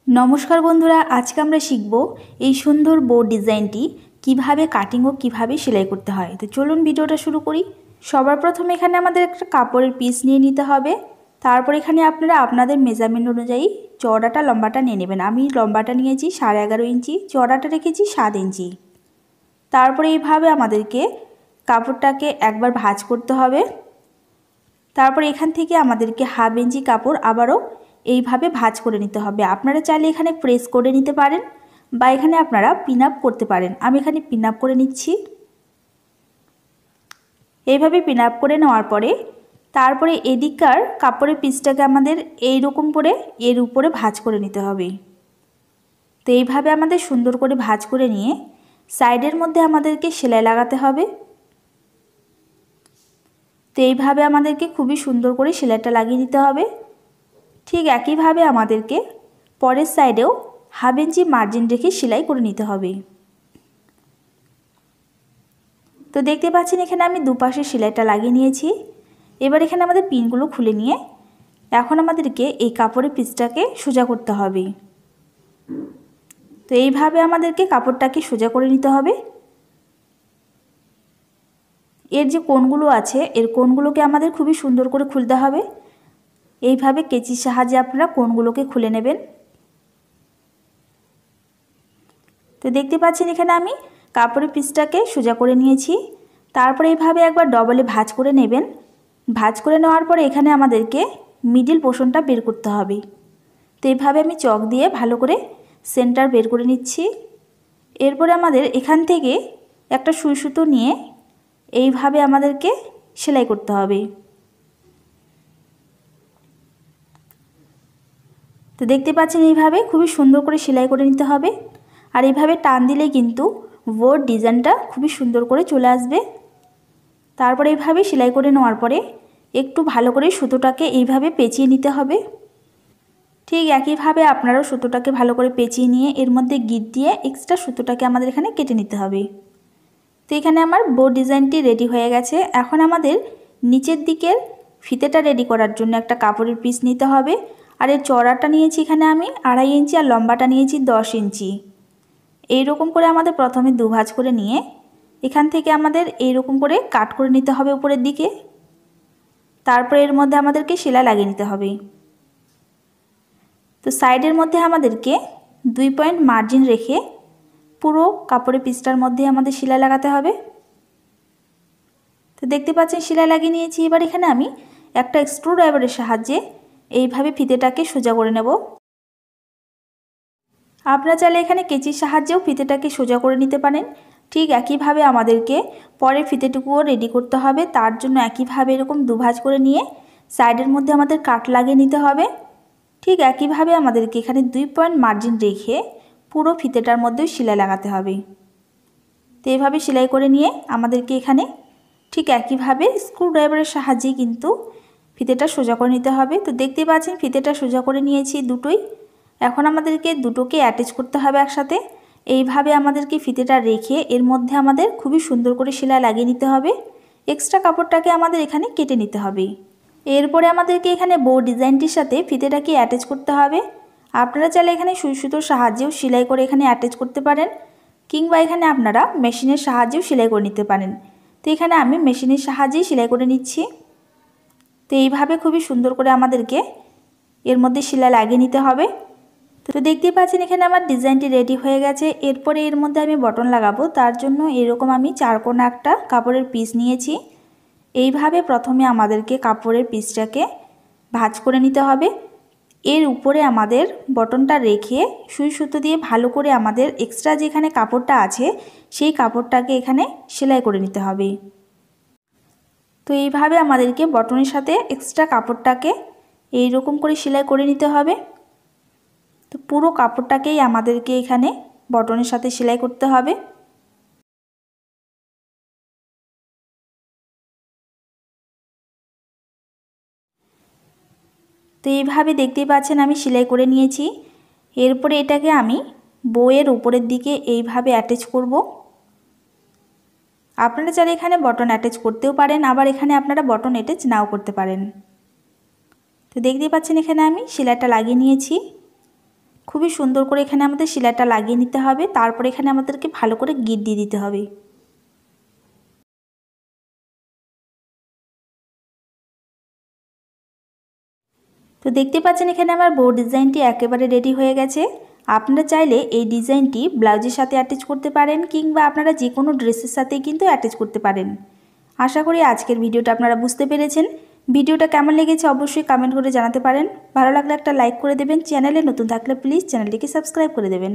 नमस्कार बंधुरा आज के आमरा शिखबो এই সুন্দর বো ডিজাইনটি কিভাবে কাটিং ও কিভাবে সেলাই করতে হয়। তো চলুন ভিডিওটা শুরু করি। সবার প্রথমে এখানে আমাদের একটা কাপড়ের পিস নিয়ে নিতে হবে। তারপর এখানে আপনারা আপনাদের মেজারমেন্ট অনুযায়ী চওড়াটা লম্বাটা নিয়ে নেবেন। আমি লম্বাটা নিয়েছি 11.5 ইঞ্চি, চওড়াটা রেখেছি 7 ইঞ্চি। তারপরে এইভাবে আমাদেরকে কাপড়টাকে একবার ভাঁজ করতে হবে। তারপর এখান থেকে আমাদেরকে হাফ ইঞ্চি কাপড় আবারও এইভাবে ভাঁজ করে নিতে হবে। আপনারা চাইলে এখানে প্রেস করে নিতে পারেন বা এখানে আপনারা পিন আপ করতে পারেন। আমি এখানে পিন আপ করে নিচ্ছি। এইভাবে পিন আপ করে নেওয়ার পরে তারপরে এদিককার কাপড়ের পিসটাকে আমাদের এইরকম করে এর উপরে ভাঁজ করে নিতে হবে। তো এইভাবে আমাদের সুন্দর করে ভাঁজ করে নিয়ে সাইডের মধ্যে আমাদেরকে সেলাই লাগাতে হবে। তো এইভাবে আমাদেরকে খুবই সুন্দর করে সেলাইটা লাগিয়ে নিতে হবে। ঠিক একইভাবে আমাদেরকে পরের সাইডেও হাফ ইঞ্চি মার্জিন রেখে সেলাই করে নিতে হবে। তো দেখতে পাচ্ছেন এখানে আমি দুপাশে সেলাইটা লাগিয়ে নিয়েছি। এবার এখানে আমাদের পিনগুলো খুলে নিয়ে এখন আমাদেরকে এই কাপড়ের পিসটাকে সোজা করতে হবে। তো এইভাবে আমাদেরকে কাপড়টাকে সোজা করে নিতে হবে। এর যে কোণগুলো আছে এর কোণগুলোকে আমাদের খুবই সুন্দর করে খুলতে হবে। এইভাবে কেচির সাহায্যে আপনারা কোণগুলোকে খুলে নেবেন। তো দেখতে পাচ্ছেন এখানে আমি কাপড়ের পিসটাকে সোজা করে নিয়েছি। তারপরে এইভাবে একবার ডবলে ভাঁজ করে নেবেন। ভাঁজ করে নেওয়ার পরে এখানে আমাদেরকে মিডল পোর্শনটা বের করতে হবে। তো এইভাবে আমি চক দিয়ে ভালো করে সেন্টার বের করে নিচ্ছি। এরপরে আমাদের এখান থেকে একটা সুই সুতো নিয়ে এইভাবে আমাদেরকে সেলাই করতে হবে। তো দেখতে পাচ্ছেন এইভাবে খুবই সুন্দর করে সেলাই করে নিতে হবে। আর এইভাবে টান দিলে কিন্তু বো ডিজাইনটা খুবই সুন্দর করে চলে আসবে। তারপরে এইভাবে সেলাই করে নেওয়ার পরে একটু ভালো করে সুতোটাকে এইভাবে পেঁচিয়ে নিতে হবে। ঠিক একইভাবে আপনারাও সুতোটাকে ভালো করে পেঁচিয়ে নিয়ে এর মধ্যে গিট দিয়ে এক্সট্রা সুতোটাকে আমাদের এখানে কেটে নিতে হবে। তো এখানে আমার বো ডিজাইনটি রেডি হয়ে গেছে। এখন আমাদের নিচের দিকের ফিতেটা রেডি করার জন্য একটা কাপড়ের পিস নিতে হবে। আর এর চওড়াটা নিয়েছি এখানে আমি 2.5 ইঞ্চি আর লম্বাটা নিয়েছি 10 ইঞ্চি। এইরকম করে আমাদের প্রথমে দুভাঁজ করে নিয়ে এখান থেকে আমাদের এইরকম করে কাট করে নিতে হবে উপরের দিকে। তারপরে এর মধ্যে আমাদেরকে সেলাই লাগিয়ে নিতে হবে। তো সাইডের মধ্যে আমাদেরকে 2 পয়েন্ট মার্জিন রেখে পুরো কাপড়ের পিসটার মধ্যে আমাদের সেলাই লাগাতে হবে। তো দেখতে পাচ্ছেন সেলাই লাগিয়ে নিয়েছি। এবার এখানে আমি একটা স্ক্রু ড্রাইভারের সাহায্যে এইভাবে ফিতেটাকে সোজা করে নেব। আপনারা চাইলে এখানে কেচির সাহায্যেও ফিতেটাকে সোজা করে নিতে পারেন। ঠিক একইভাবে আমাদেরকে পরের ফিতেটুকুও রেডি করতে হবে। তার জন্য একইভাবে এরকম দুভাঁজ করে নিয়ে সাইডের মধ্যে আমাদের কাট লাগিয়ে নিতে হবে। ঠিক একইভাবে আমাদেরকে এখানে 2 পয়েন্ট মার্জিন রেখে পুরো ফিতেটার মধ্যেও সেলাই লাগাতে হবে। তো এইভাবে সেলাই করে নিয়ে আমাদেরকে এখানে ঠিক একইভাবে স্ক্রু ড্রাইভারের সাহায্যে কিন্তু ফিতেটা সোজা করে নিতে হবে। তো দেখতে পাচ্ছেন ফিতেটা সোজা করে নিয়েছি দুটোই। এখন আমাদেরকে দুটোকে অ্যাটাচ করতে হবে একসাথে। এইভাবে আমাদেরকে ফিতেটা রেখে এর মধ্যে আমাদের খুবই সুন্দর করে সেলাই লাগিয়ে নিতে হবে। এক্সট্রা কাপড়টাকে আমাদের এখানে কেটে নিতে হবে। এরপরে আমাদেরকে এখানে বো ডিজাইনটির সাথে ফিতেটাকে অ্যাটাচ করতে হবে। আপনারা চাইলে এখানে সুই সুতোর সাহায্যেও সেলাই করে এখানে অ্যাটাচ করতে পারেন, কিংবা এখানে আপনারা মেশিনের সাহায্যেও সেলাই করে নিতে পারেন। তো এখানে আমি মেশিনের সাহায্যেই সেলাই করে নিচ্ছি। তো এইভাবে খুবই সুন্দর করে আমাদেরকে এর মধ্যে সেলাই লাগিয়ে নিতে হবে। তো দেখতেই পাচ্ছেন এখানে আমার ডিজাইনটি রেডি হয়ে গেছে। এরপরে এর মধ্যে আমি বটন লাগাবো। তার জন্য এরকম আমি 4 কোণা একটা কাপড়ের পিস নিয়েছি। এইভাবে প্রথমে আমাদেরকে কাপড়ের পিসটাকে ভাঁজ করে নিতে হবে। এর উপরে আমাদের বটনটা রেখে সুই সুতো দিয়ে ভালো করে আমাদের এক্সট্রা যেখানে কাপড়টা আছে সেই কাপড়টাকে এখানে সেলাই করে নিতে হবে। তো এইভাবে আমাদেরকে বটনের সাথে এক্সট্রা কাপড়টাকে এইরকম করে সেলাই করে নিতে হবে। তো পুরো কাপড়টাকেই আমাদেরকে এখানে বটনের সাথে সেলাই করতে হবে। তো এইভাবে দেখতেই পাচ্ছেন আমি সেলাই করে নিয়েছি। এরপরে এটাকে আমি বউয়ের উপরের দিকে এইভাবে অ্যাটাচ করব। আপনারা চাইলে এখানে বটন অ্যাটাচ করতেও পারেন, আবার এখানে আপনারা বটন অ্যাটাচ নাও করতে পারেন। তো দেখতেই পাচ্ছেন এখানে আমি সেলাইটা লাগিয়ে নিয়েছি। খুবই সুন্দর করে এখানে আমাদের সেলাইটা লাগিয়ে নিতে হবে। তারপর এখানে আমাদেরকে ভালো করে গিট দিয়ে দিতে হবে। তো দেখতে পাচ্ছেন এখানে আমার বউ ডিজাইনটি একেবারে রেডি হয়ে গেছে। আপনারা চাইলে এই ডিজাইনটি ব্লাউজের সাথে অ্যাটাচ করতে পারেন কিংবা আপনারা যে কোনো ড্রেসের সাথেই কিন্তু অ্যাটাচ করতে পারেন। আশা করি আজকের ভিডিওটা আপনারা বুঝতে পেরেছেন। ভিডিওটা কেমন লেগেছে অবশ্যই কমেন্ট করে জানাতে পারেন। ভালো লাগলে একটা লাইক করে দেবেন। চ্যানেলে নতুন থাকলে প্লিজ চ্যানেলটিকে সাবস্ক্রাইব করে দেবেন।